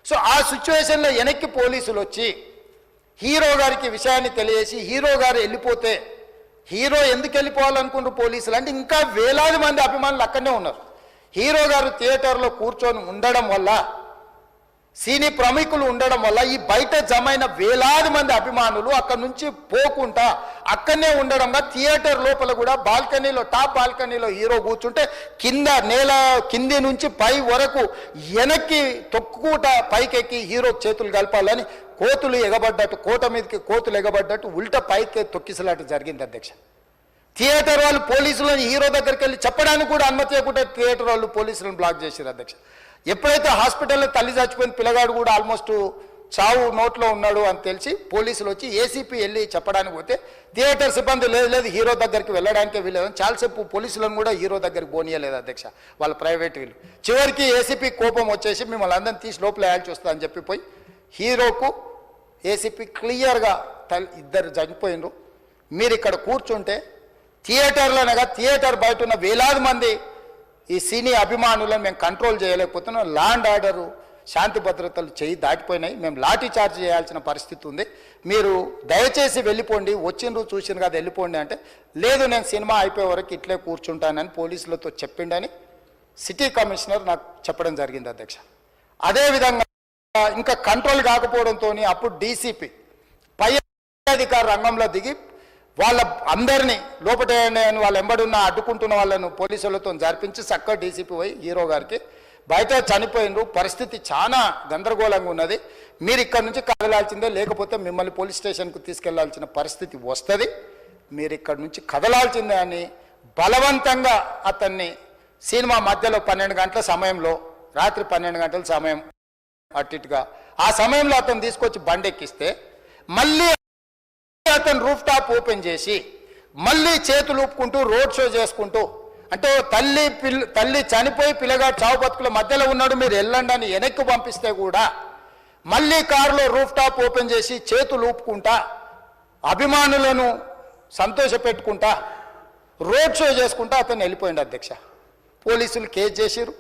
So ఆ సిచ్యువేషన్లో వెనక్కి పోలీసులు వచ్చి హీరో గారికి విషయాన్ని తెలియజేసి హీరో గారు వెళ్ళిపోతే హీరో ఎందుకు వెళ్ళిపోవాలనుకుంటారు పోలీసులు అంటే ఇంకా వేలాది మంది అభిమానులు అక్కడనే ఉన్నారు. హీరో గారు థియేటర్లో కూర్చొని ఉండడం వల్ల సినీ ప్రముఖులు ఉండడం వల్ల ఈ బయట జమైన వేలాది మంది అభిమానులు అక్కడ నుంచి పోకుండా అక్కడనే ఉండడంగా థియేటర్ లోపల కూడా బాల్కనీలో టాప్ బాల్కనీలో హీరో కూర్చుంటే కింద నేల కింది నుంచి పై వరకు వెనక్కి తొక్కుట పైకెక్కి హీరో చేతులు కలపాలని కోతులు ఎగబడ్డట్టు కోట మీదకి కోతులు ఎగబడ్డట్టు ఉల్టా పైకి తొక్కిసలాట జరిగింది అధ్యక్ష. థియేటర్ వాళ్ళు పోలీసులను హీరో దగ్గరికి వెళ్ళి చెప్పడానికి కూడా అనుమతి ఇవ్వకుండా థియేటర్ వాళ్ళు పోలీసులను బ్లాక్ చేశారు అధ్యక్ష. ఎప్పుడైతే హాస్పిటల్లో తల్లి చచ్చిపోయిన పిల్లగాడు కూడా ఆల్మోస్ట్ చావు నోట్లో ఉన్నాడు అని తెలిసి పోలీసులు వచ్చి ఏసీపీ వెళ్ళి చెప్పడానికి పోతే థియేటర్ సిబ్బంది లేదు హీరో దగ్గరికి వెళ్ళడానికే వీలేదని చాలాసేపు పోలీసులను కూడా హీరో దగ్గరికి పోనీయలేదు అధ్యక్ష వాళ్ళ ప్రైవేట్ వీళ్ళు. చివరికి ఏసీపీ కోపం వచ్చేసి మిమ్మల్ని అందరిని తీసి లోపల వేయాల్సి వస్తా అని చెప్పిపోయి హీరోకు ఏసీపీ క్లియర్గా ఇద్దరు చనిపోయినరు, మీరు ఇక్కడ కూర్చుంటే థియేటర్లోనగా థియేటర్ బయట ఉన్న వేలాది మంది ఈ సినీ అభిమానులను మేము కంట్రోల్ చేయలేకపోతున్నాం, లా అండ్ ఆర్డరు శాంతి భద్రతలు చేయి దాటిపోయినాయి, మేము లాఠీ చార్జ్ చేయాల్సిన పరిస్థితి ఉంది, మీరు దయచేసి వెళ్ళిపోండి, వచ్చిండ్రు చూసిండ్రు కదా వెళ్ళిపోండి అంటే లేదు నేను సినిమా అయిపోయే వరకు ఇట్లే కూర్చుంటానని పోలీసులతో చెప్పిండని సిటీ కమిషనర్ నాకు చెప్పడం జరిగింది అధ్యక్ష. అదేవిధంగా ఇంకా కంట్రోల్ కాకపోవడంతో అప్పుడు డీసీపీ పై అధికార రంగంలో దిగి వాళ్ళ అందరినీ లోపట వాళ్ళ ఎంబడున్న అడ్డుకుంటున్న వాళ్ళను పోలీసులతో జరిపించి చక్కగా డీసీపీ పోయి హీరో గారికి బయట చనిపోయినరు, పరిస్థితి చాలా గందరగోళంగా ఉన్నది, మీరు ఇక్కడ నుంచి కదలాల్సిందే లేకపోతే మిమ్మల్ని పోలీస్ స్టేషన్కు తీసుకెళ్లాల్సిన పరిస్థితి వస్తుంది, మీరు ఇక్కడ నుంచి కదలాల్సిందే అని బలవంతంగా అతన్ని సినిమా మధ్యలో 12 గంటల సమయంలో రాత్రి 12 గంటల సమయం అట్టిగా ఆ సమయంలో అతను తీసుకొచ్చి బండెక్కిస్తే మళ్ళీ అతను రూఫ్ టాప్ ఓపెన్ చేసి మళ్ళీ చేతులు ఊపుకుంటూ రోడ్ షో చేసుకుంటూ అంటే తల్లి చనిపోయి పిల్లగాడు చావు బతుకుల మధ్యలో ఉన్నాడు మీరు వెళ్ళండి అని వెనక్కి పంపిస్తే కూడా మళ్ళీ కారులో రూఫ్ టాప్ ఓపెన్ చేసి చేతులు ఊపుకుంటా అభిమానులను సంతోషపెట్టుకుంటా రోడ్ షో చేసుకుంటా అతను వెళ్ళిపోయింది అధ్యక్ష. పోలీసులు కేసు చేసిరు,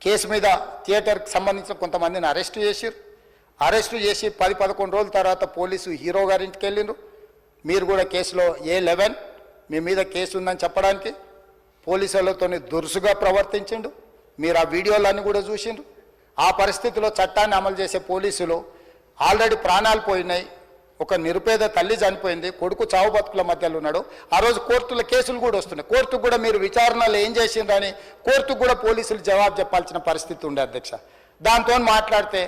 కేసు మీద థియేటర్కి సంబంధించిన కొంతమందిని అరెస్టు చేసిరు, అరెస్టు చేసి 10-11 రోజుల తర్వాత పోలీసు హీరో గారింటికి వెళ్ళిండ్రు, మీరు కూడా కేసులో A11 మీ మీద కేసు ఉందని చెప్పడానికి పోలీసులతో దురుసుగా ప్రవర్తించిండు, మీరు ఆ వీడియోలన్నీ కూడా చూసిండ్రు. ఆ పరిస్థితిలో చట్టాన్ని అమలు చేసే పోలీసులు ఆల్రెడీ ప్రాణాలు పోయినాయి, ఒక నిరుపేద తల్లి చనిపోయింది, కొడుకు చావు బతుకుల మధ్యలో ఉన్నాడు, ఆ రోజు కోర్టుల కేసులు కూడా వస్తున్నాయి, కోర్టుకు కూడా మీరు విచారణలు ఏం చేసిండ్రని కోర్టుకు కూడా పోలీసులు జవాబు చెప్పాల్సిన పరిస్థితి ఉండే అధ్యక్ష. దాంతో మాట్లాడితే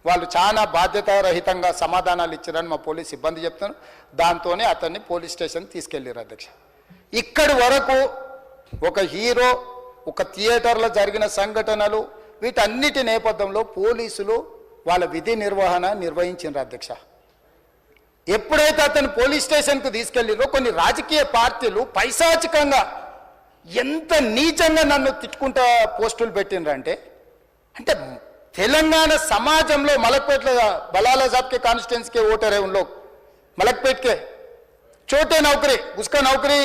వాళ్ళు చాలా బాధ్యతారహితంగా సమాధానాలు ఇచ్చారని మా పోలీస్ సిబ్బంది చెప్తాను, దాంతోనే అతన్ని పోలీస్ స్టేషన్ తీసుకెళ్ళారు అధ్యక్ష. ఇక్కడి వరకు ఒక హీరో ఒక థియేటర్లో జరిగిన సంఘటనలు వీటన్నిటి నేపథ్యంలో పోలీసులు వాళ్ళ విధి నిర్వహణ నిర్వహించారు అధ్యక్ష. ఎప్పుడైతే అతను పోలీస్ స్టేషన్కు తీసుకెళ్ళిరో కొన్ని రాజకీయ పార్టీలు పైశాచికంగా ఎంత నీచంగా నన్ను తిట్టుకుంటా పోస్టులు పెట్టినరంటే అంటే तेलंगाना समाजम मलकपेट बलाला साहब के कॉन्स्टिट्यूंसी के वोटर है उन लोग मलकपेट के छोटे नौकरी उसका नौकरी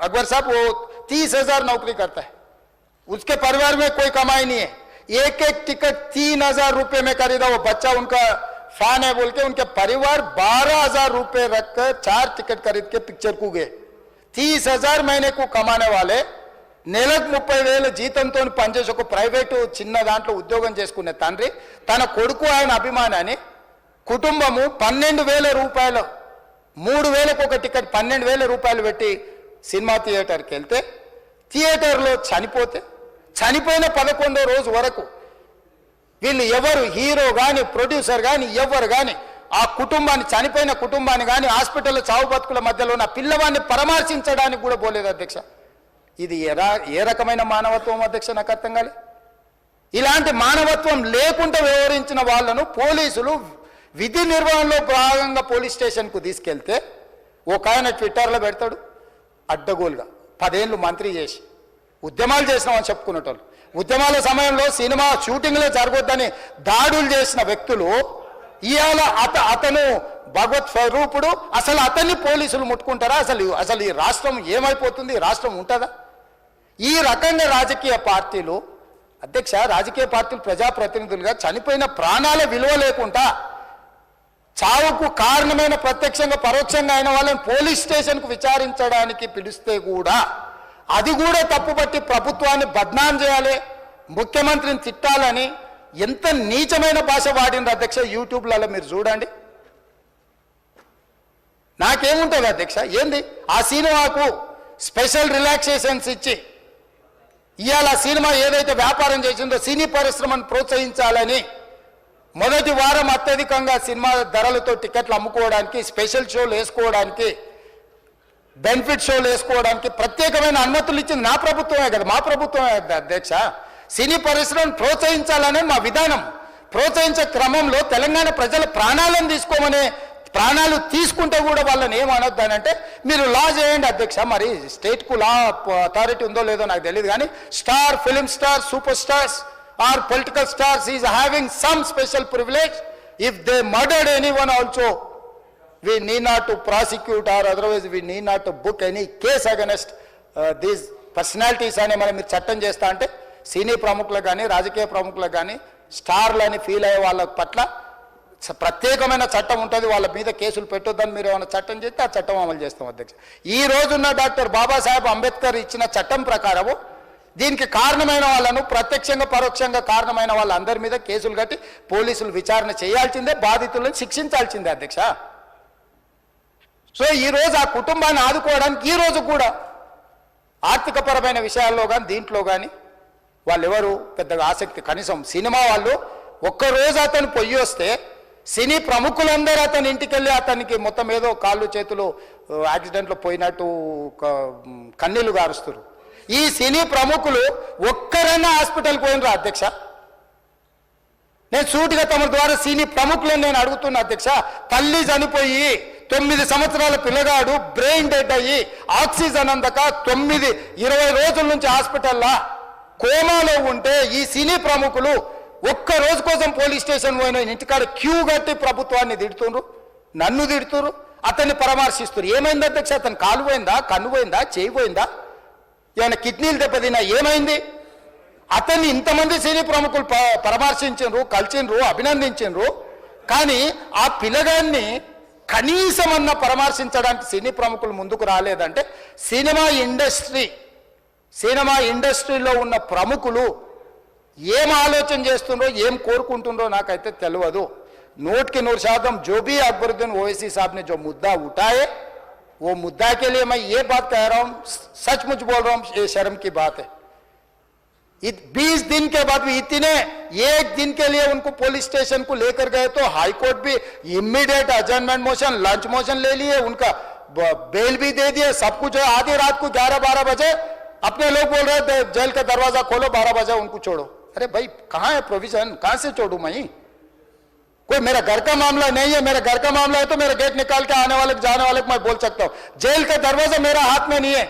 अकबर साहब वो 30,000 नौकरी करता है, उसके परिवार में कोई कमाई नहीं है, एक टिकट 3,000 रुपए में खरीदा, वो बच्चा उनका फैन है बोल के उनके परिवार 12,000 रुपए रखकर 4 टिकट खरीद के पिक्चर को गए। 30,000 महीने को कमाने वाले నెలకు 30,000 జీతంతో పనిచేసి ఒక ప్రైవేటు చిన్న దాంట్లో ఉద్యోగం చేసుకునే తండ్రి తన కొడుకు ఆయన అభిమానాన్ని కుటుంబము 12,000 రూపాయలు 3,000కు ఒక టికెట్ 12,000 రూపాయలు పెట్టి సినిమా థియేటర్కి వెళ్తే థియేటర్లో చనిపోతే చనిపోయిన 11వ రోజు వరకు వీళ్ళు ఎవరు హీరో కానీ ప్రొడ్యూసర్ కానీ ఎవరు కానీ ఆ కుటుంబాన్ని చనిపోయిన కుటుంబాన్ని కానీ హాస్పిటల్లో చావు బతుకుల మధ్యలో ఉన్న పిల్లవాడిని పరామర్శించడానికి కూడా పోలేదు అధ్యక్ష. ఇది ఏ రకమైన మానవత్వం అధ్యక్ష నాకు అర్థం కాలే. ఇలాంటి మానవత్వం లేకుండా వ్యవహరించిన వాళ్ళను పోలీసులు విధి నిర్వహణలో భాగంగా పోలీస్ స్టేషన్కు తీసుకెళ్తే ఒక ఆయన ట్విట్టర్లో పెడతాడు అడ్డగోలుగా 10 ఏళ్ళు మంత్రి చేసి ఉద్యమాలు చేసినామని చెప్పుకునేటోళ్ళు, ఉద్యమాల సమయంలో సినిమా షూటింగ్లో జరగొద్దని దాడులు చేసిన వ్యక్తులు ఇవాళ అతను భగవత్ స్వరూపుడు, అసలు అతన్ని పోలీసులు ముట్టుకుంటారా? అసలు ఈ రాష్ట్రం ఏమైపోతుంది? రాష్ట్రం ఉంటుందా? ఈ రకంగా రాజకీయ పార్టీలు అధ్యక్ష, రాజకీయ పార్టీలు ప్రజాప్రతినిధులుగా చనిపోయిన ప్రాణాల విలువ లేకుండా చావుకు కారణమైన ప్రత్యక్షంగా పరోక్షంగా అయిన వాళ్ళని పోలీస్ స్టేషన్కు విచారించడానికి పిలిస్తే కూడా అది కూడా తప్పుపట్టి ప్రభుత్వాన్ని బద్నాం చేయాలి, ముఖ్యమంత్రిని తిట్టాలని ఎంత నీచమైన భాష వాడింది అధ్యక్ష. యూట్యూబ్లలో మీరు చూడండి. నాకేముంటుంది అధ్యక్ష, ఏంది ఆ సినిమాకు స్పెషల్ రిలాక్సేషన్స్ ఇచ్చి ఇవాళ సినిమా ఏదైతే వ్యాపారం చేసిందో సినీ పరిశ్రమను ప్రోత్సహించాలని మొదటి వారం అత్యధికంగా సినిమా ధరలతో టికెట్లు అమ్ముకోవడానికి, స్పెషల్ షోలు వేసుకోవడానికి, బెనిఫిట్ షోలు వేసుకోవడానికి ప్రత్యేకమైన అనుమతులు ఇచ్చింది నా ప్రభుత్వమే కదా, మా ప్రభుత్వమే అధ్యక్ష. సినీ పరిశ్రమను ప్రోత్సహించాలనే మా విధానం. ప్రోత్సహించే క్రమంలో తెలంగాణ ప్రజల ప్రాణాలను తీసుకోమనే, ప్రాణాలు తీసుకుంటే కూడా వాళ్ళని ఏమనొద్దు అని అంటే మీరు లా చేయండి అధ్యక్ష. మరి స్టేట్కు లా అథారిటీ ఉందో లేదో నాకు తెలియదు, కానీ star, film star, super stars or political stars is having some special privilege. If they murdered anyone also we need not to prosecute or otherwise we need not to book any case against these personalities అని మనం మీరు చట్టం చేస్తా అంటే సినీ ప్రముఖులకు కానీ రాజకీయ ప్రముఖులకు కానీ స్టార్లని ఫీల్ అయ్యే వాళ్ళ పట్ల ప్రత్యేకమైన చట్టం ఉంటుంది. వాళ్ళ మీద కేసులు పెట్టొద్దని మీరు ఏమైనా చట్టం చేస్తే ఆ చట్టం అమలు చేస్తాం అధ్యక్ష. ఈ రోజున్న డాక్టర్ బాబాసాహెబ్ అంబేద్కర్ ఇచ్చిన చట్టం ప్రకారము దీనికి కారణమైన వాళ్ళను ప్రత్యక్షంగా పరోక్షంగా కారణమైన వాళ్ళందరి మీద కేసులు కట్టి పోలీసులు విచారణ చేయాల్సిందే, బాధితులను శిక్షించాల్సిందే అధ్యక్ష. సో ఈరోజు ఆ కుటుంబాన్ని ఆదుకోవడానికి ఈరోజు కూడా ఆర్థికపరమైన విషయాల్లో కానీ దీంట్లో కానీ వాళ్ళు ఎవరు పెద్దగా ఆసక్తి, కనీసం సినిమా వాళ్ళు ఒక్కరోజు అతను పొయ్యి వస్తే సినీ ప్రముఖులందరూ అతని ఇంటికి వెళ్ళి అతనికి మొత్తం ఏదో కాళ్ళు చేతులు యాక్సిడెంట్లో పోయినట్టు కన్నీళ్లు గారుస్తారు. ఈ సినీ ప్రముఖులు ఒక్కరైనా హాస్పిటల్ పోయినరా అధ్యక్ష? నేను సూటిగా తమ ద్వారా సినీ ప్రముఖులను నేను అడుగుతున్నా అధ్యక్ష. తల్లి చనిపోయి 9 సంవత్సరాల పిల్లగాడు బ్రెయిన్ డెడ్ అయ్యి ఆక్సిజన్ అందక 20 రోజుల నుంచి హాస్పిటల్లో కోమాలో ఉంటే ఈ సినీ ప్రముఖులు ఒక్క రోజు కోసం పోలీస్ స్టేషన్ పోయిన ఇంటికాడ క్యూ కట్టి ప్రభుత్వాన్ని తిడుతుండ్రు, నన్ను తిడుతురు, అతన్ని పరామర్శిస్తున్నారు. ఏమైంది అధ్యక్ష? అతను కాలు పోయిందా, కన్ను పోయిందా, చేయి పోయిందా, ఏమైనా కిడ్నీలు దెబ్బతిన్నా, ఏమైంది? అతన్ని ఇంతమంది సినీ ప్రముఖులు పరామర్శించిండ్రు, కలిసిండ్రు, అభినందించిండ్రు. కానీ ఆ పిల్లగాన్ని కనీసమన్నా పరామర్శించడానికి సినీ ప్రముఖులు ముందుకు రాలేదంటే సినిమా ఇండస్ట్రీలో ఉన్న ప్రముఖులు ఏం ఆలోచన చేస్తుండ్రో, ఏం కోరుకుంటుండ్రో నాకైతే తెలియదు. 100% जो भी अकबरुद्दीन ओवैसी साहब ने जो मुद्दा उठाए वो मुद्दा के लिए मैं ये बात कह रहा हूँ, सचमुच बोल रहा हूँ, ये शर्म की बात है. 20 दिन के बाद भी इतने एक दिन के लिए उनको पुलिस स्टेशन को लेकर गए तो हाई कोर्ट भी इमीडिएट अजर्नमेंट मोशन, लंच मोशन ले लिए, उनका बेल भी दे दिए, सब कुछ है. आधी रात को 11-12 बजे अपने लोग बोल रहे थे जेल का दरवाजा खोलो, 12 बजे उनको छोड़ो. अरे भाई कहाँ है प्रोविजन, कहाँ से छोड़ू मैं? कोई मेरा घर का मामला नहीं है. मेरा घर का मामला है तो मेरा गेट निकाल के आने वाले जाने वाले को मैं बोल सकता हूँ. जेल का दरवाजा मेरा हाथ में नहीं है.